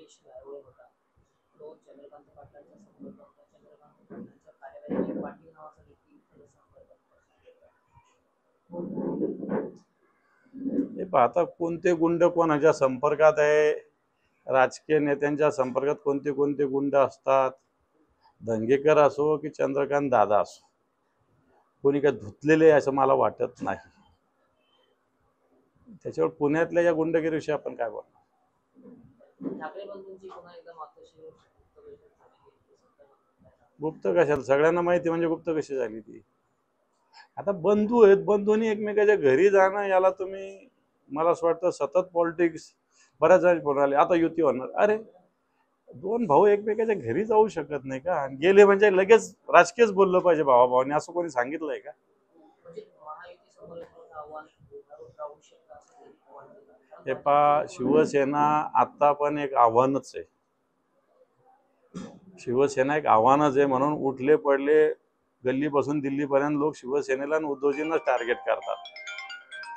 निलेश रावळे होता, तो चंद्रकांत पाटलांच्या संपर्कात होता. चंद्रकांत पाटलांच्या कार्यालयात पाटील नावाचा व्यक्ती संपर्कात हे पाहता कोणते गुंड कोणाच्या संपर्कात आहे, राजकीय नेत्यांच्या संपर्कात कोणते कोणते गुंड असतात. दंगेकर असो की चंद्रकांत दादा असो, कोणी काय धुतलेले असं मला वाटत नाही. त्याच्यावर पुण्यातल्या या गुंडगिरीविषयी आपण काय बोलणार. ठाकरे बंधूंची पुन्हा एकदा मातोश्रीवर गुप्त कशाला, सगळ्यांना माहिती म्हणजे गुप्त कशी झाली ती. आता बंधू आहेत, बंधूंनी एकमेकाच्या घरी जाणं याला तुम्ही, मला असं वाटतं सतत पॉलिटिक्स बऱ्याच जण बोलाले आता युती होणार. अरे दोन भाऊ एकमेकाच्या घरी जाऊ शकत नाही का? गेले म्हणजे लगेच राजकीयच बोललं पाहिजे भावाभावाने, असं कोणी सांगितलंय का? हे पा शिवसेना आता पण एक आव्हानच आहे. शिवसेना एक आव्हानच आहे, म्हणून उठले पडले गल्लीपासून दिल्लीपर्यंत लोक शिवसेनेला आणि उद्धवजींनाच टार्गेट करतात.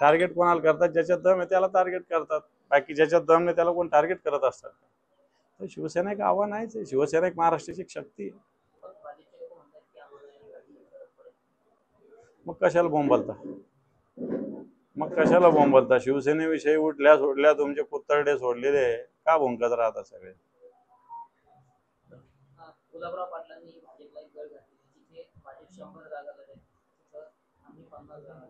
टार्गेट कोणाला करतात? ज्याच्यात दम आहे त्याला टार्गेट करतात, बाकी ज्याच्यात दम नाही त्याला कोण टार्गेट करत असतात. तर शिवसेना एक आव्हान आहेच आहे. शिवसेना एक महाराष्ट्राची शक्ती आहे. मग कशाला बोंबलता? शिवसेनेविषयी उठल्या सोडल्या तुमचे कुत्तरडे सोडलेले का भोंकत राहतात सगळे? गुलाबराव पाटलांनी भाजपला एक गड घातली, जिथे भाजप 100 जागा लढेल, तिथं आम्ही 50 जागा.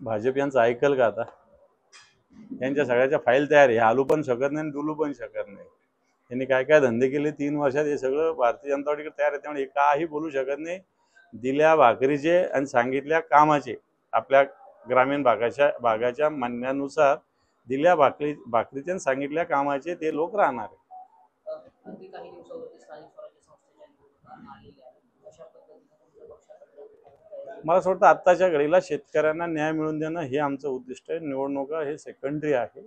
भाजप यांचं ऐकल का? आता यांच्या सगळ्याच्या फाईल तयार आहे, हालू पण शकत नाही डुलू पण शकत नाही. यांनी काय काय धंदे केले 3 वर्षात हे सगळं भारतीय जनता पार्टीकडे तयार आहे. त्यामुळे काही बोलू शकत नाही. दिल्या भाकरीचे आणि सांगितल्या कामाचे, आपल्या ग्रामीण भागाच्या म्हणण्यानुसार दिल्या भाकरीचे आणि सांगितल्या कामाचे ते लोक राहणार आहे. काही दिवसावरती स्थानिक स्वराज्य संस्थेच्या निवडणुका आलेल्या आहेत, अशा पद्धतीने तुमच्या पक्षाकडे मला असं वाटतं आत्ताच्या घडीला शेतकऱ्यांना न्याय मिळवून देणं हे आमचं उद्दिष्ट आहे. निवडणुका हे सेकंडरी आहे.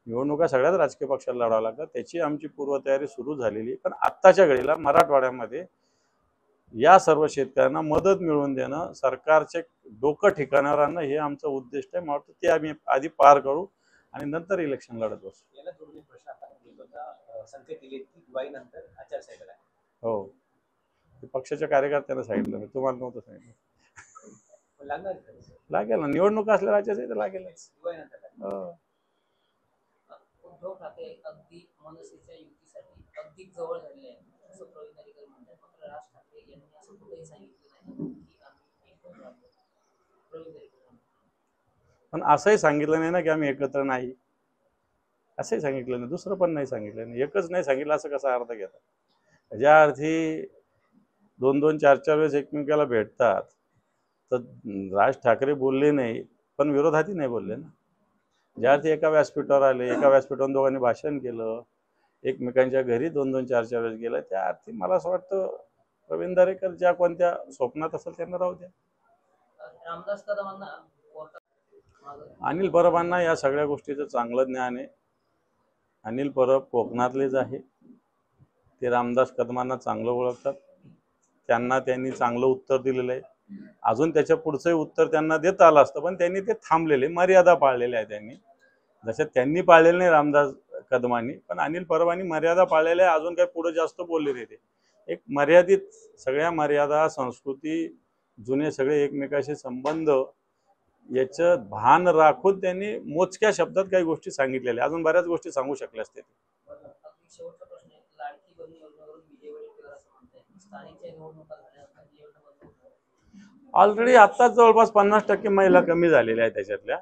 निवडणुका सगळ्याच राजकीय पक्षाला लढावं लागतात, त्याची आमची पूर्वतयारी सुरू झालेली आहे. पण आत्ताच्या घडीला मराठवाड्यामध्ये या सर्व शेतकऱ्यांना मदत मिळवून देणं, सरकारचे डोकं ठिकाणावर आणणं हे आमचं उद्दिष्ट आहे. मला वाटतं ते आम्ही आधी पार करू आणि नंतर इलेक्शन लढत बसू. याला जोडून प्रश्न आता संकेत दिले की दिवाळीनंतर आचारसंहिता आहे. हो, पक्षाच्या कार्यकर्त्यांना सांगितलं मी, तुम्हाला नव्हतं सांगितलं. लागेल ना, निवडणूक असल्या आचारसंहिता लागेलच. उद्धव ठाकरे अगदी मनसेच्या युतीसाठी अगदी जवळ झाले आहे असं प्रवीण दरेकर म्हणतात. मात्र राज ठाकरे यांनी असं कुठेही सांगितलं नाही की आम्ही एकत्र आहोत. प्रवीण दरेकर पण असंही सांगितलं नाही ना की आम्ही एकत्र नाही, असंही सांगितलं नाही. दुसरं पण नाही सांगितलं नाही, एकच नाही सांगितलं असं कसा अर्थ घेतात? ज्या अर्थी 2-2, 4-4 वेळेस एकमेकाला भेटतात, तर राज ठाकरे बोलले नाही पण विरोधातही नाही बोलले ना. ज्या अर्थी एका व्यासपीठावर आले, एका व्यासपीठावर दोघांनी भाषण केलं, एकमेकांच्या घरी 2-2, 4-4 वेळेस गेलं, त्या अर्थी मला असं वाटतं प्रवीण दरेकर ज्या कोणत्या स्वप्नात असेल त्यांना राहू द्या. रामदास कदमांना, अनिल परबांना या सगळ्या गोष्टीचं चांगलं ज्ञान आहे. अनिल परब कोकणातलेच आहे, ते रामदास कदमांना चांगलं ओळखतात. त्यांना त्यांनी चांगलं उत्तर दिलेलं आहे. अजून त्याच्या पुढचंही उत्तर त्यांना देता आलं असतं, पण त्यांनी ते थांबलेले, मर्यादा पाळलेल्या आहे त्यांनी. जसं त्यांनी पाळलेलं नाही रामदास कदमांनी, पण अनिल परबांनी मर्यादा पाळलेल्या आहे. अजून काही पुढे जास्त बोलले नाही. ते एक मर्यादित, सगळ्या मर्यादा, संस्कृती, जुने सगळे एकमेकाशी संबंध याचं भान राखून त्यांनी मोजक्या शब्दात काही गोष्टी सांगितलेल्या. अजून बऱ्याच गोष्टी सांगू शकले असते. शेवटचा प्रश्न आहे, लाडकी बहीण योजनेवरून विजय वडेट्टीवार असं म्हणतात, स्थानिकच्या निवडणुका झाल्यानंतर ही योजना बंद होईल. ऑलरेडी आत्ताच जवळपास 50% महिला कमी झालेल्या आहेत. त्याच्यातल्या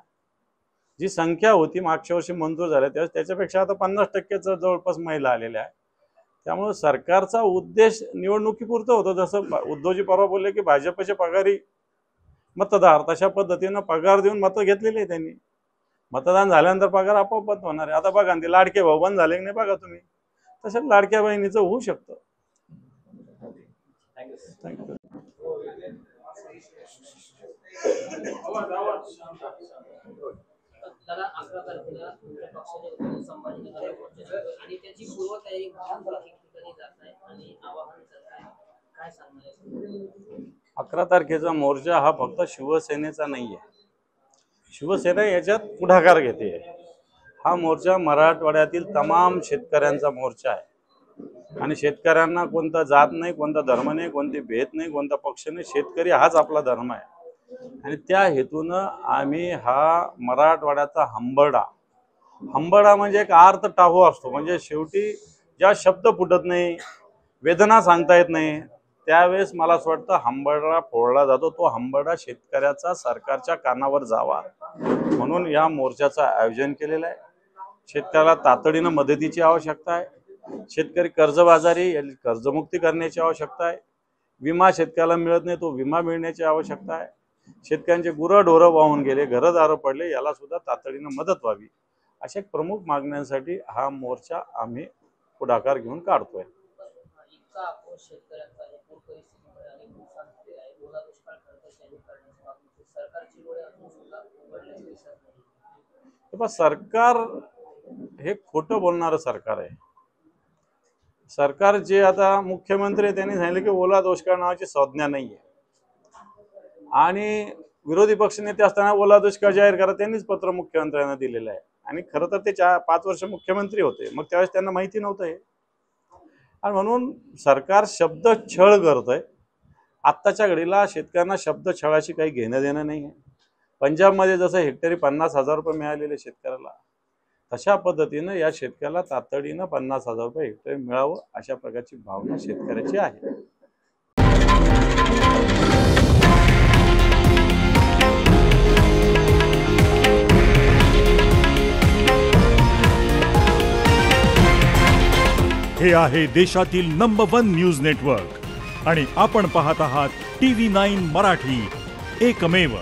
जी संख्या होती मागच्या वर्षी मंजूर झाल्या त्याच्यापेक्षा आता 50% जवळपास महिला आलेल्या आहेत. त्यामुळे सरकारचा उद्देश निवडणुकीपुरतं होतं. जसं उद्धवजी परवा बोलले की भाजपचे पगारी मतदार, तशा पद्धतीनं पगार देऊन मतं घेतलेली आहे त्यांनी. मतदान झाल्यानंतर पगार आपोआप बंद होणार आहे. आता बघा ते लाडके भाऊ बंद झाले की नाही बघा तुम्ही, तसं लाडक्या बहिणीचं होऊ शकतं. थँक्यू. दादा 11 तारखेला तुमच्या पक्षाच्या वतीने संभाजीनगर मोर्चा आणि त्याची पूर्वतयारी ठिकाणी जात आहे आणि आवाहन करत आहे, काय सांगणार? 11 तारखेचा मोर्चा हा फक्त शिवसेनेचा नाही आहे. शिवसेना याच्यात पुढाकार घेते. हा मोर्चा मराठवाड्यातील तमाम शेतकऱ्यांचा मोर्चा आहे आणि शेतकऱ्यांना कोणता जात नाही, कोणता धर्म नाही, कोणते भेद नाही, कोणता पक्ष नाही. शेतकरी हाच आपला धर्म आहे आणि त्या हेतूनं आम्ही हा मराठवाड्याचा हंबरडा म्हणजे एक अर्थ टाहू असतो. म्हणजे शेवटी ज्या शब्द फुटत नाही, वेदना सांगता येत नाही, त्यावेळेस मला असं वाटतं हंबरडा फोडला जातो. तो हंबरडा शेतकऱ्याचा सरकारच्या कानावर जावा म्हणून या मोर्चाचं आयोजन केलेलं आहे. शेतकऱ्याला तातडीनं मदतीची आवश्यकता आहे. शेतकरी कर्जबाजारी कर्जमुक्ती करण्याची आवश्यकता आहे. विमा शेतकऱ्याला मिळत नाही, तो विमा मिळण्याची आवश्यकता आहे. शेतकऱ्यांचे गुरंढोरं वाहून गेले, घरदारं पडले, याला सुद्धा तातडीनं मदत व्हावी. अशा प्रमुख मागण्यांसाठी हा मोर्चा आम्ही पुढाकार घेऊन काढतोय. इतका आक्रोश शेतकऱ्यांचा आहे, पूर परिस्थितीमुळे अनेक नुकसान झाले आहे, ओला दुष्काळ खरंतर जाहीर करण्याची मागणी सरकारची डोळे अजून सुद्धा उघडलेच दिसत नाही. सरकार हे खोटं बोलणारं सरकार आहे. सरकार जे आता मुख्यमंत्री आहे त्यांनी सांगितलं की ओला दुष्काळ नावाची संज्ञा नाहीये आणि विरोधी पक्षनेते असताना ओला दुष्काळ जाहीर करा त्यांनीच पत्र मुख्यमंत्र्यांना दिलेलं आहे आणि खरं तर ते 5 वर्ष मुख्यमंत्री होते, मग त्यावेळेस त्यांना माहिती नव्हतं हे. आणि म्हणून सरकार शब्द छळ करतंय. आत्ताच्या घडीला शेतकऱ्यांना शब्द छळाशी काही घेणं देणं नाही आहे. पंजाबमध्ये जसं हेक्टरी 50,000 रुपये मिळालेले शेतकऱ्याला, तशा पद्धतीनं या शेतकऱ्याला तातडीनं 50,000 रुपये हेक्टरी मिळावं अशा प्रकारची भावना शेतकऱ्याची आहे. हे आहे देशातील नंबर 1 न्यूज नेटवर्क आणि आपण पाहत आहात TV9 मराठी, एकमेव.